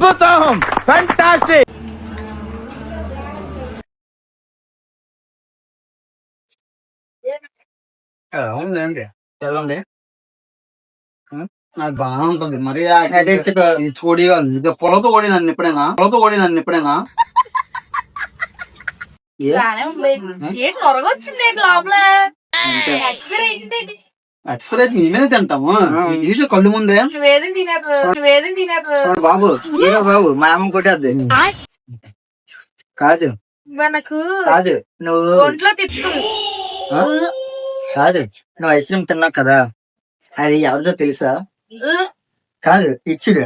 అద్భుతం, ఫంటాస్టిక్. ఎలా ఉందండి? ఎలా ఉంది? నాకు బాగా ఉంటుంది. మరి ఇది చూడి కాదు, ఇది పొలతో ఓడి నన్ను ఎప్పుడైనా ఎక్స్పైర్ అయితే మేమే తింటాము. ఇది కళ్ళు ముందే బాబు ఏమో బాబు మా అమ్మ కొట్టేద్ది. కాదు మనకు కాదు నువ్వు ఒంట్లో తిప్పుతుంది. కాదు నువ్వు ఐస్ క్రీమ్ తిన్నావు కదా, అది ఎవరిదో తెలుసా? కాదు ఇచ్చుడు.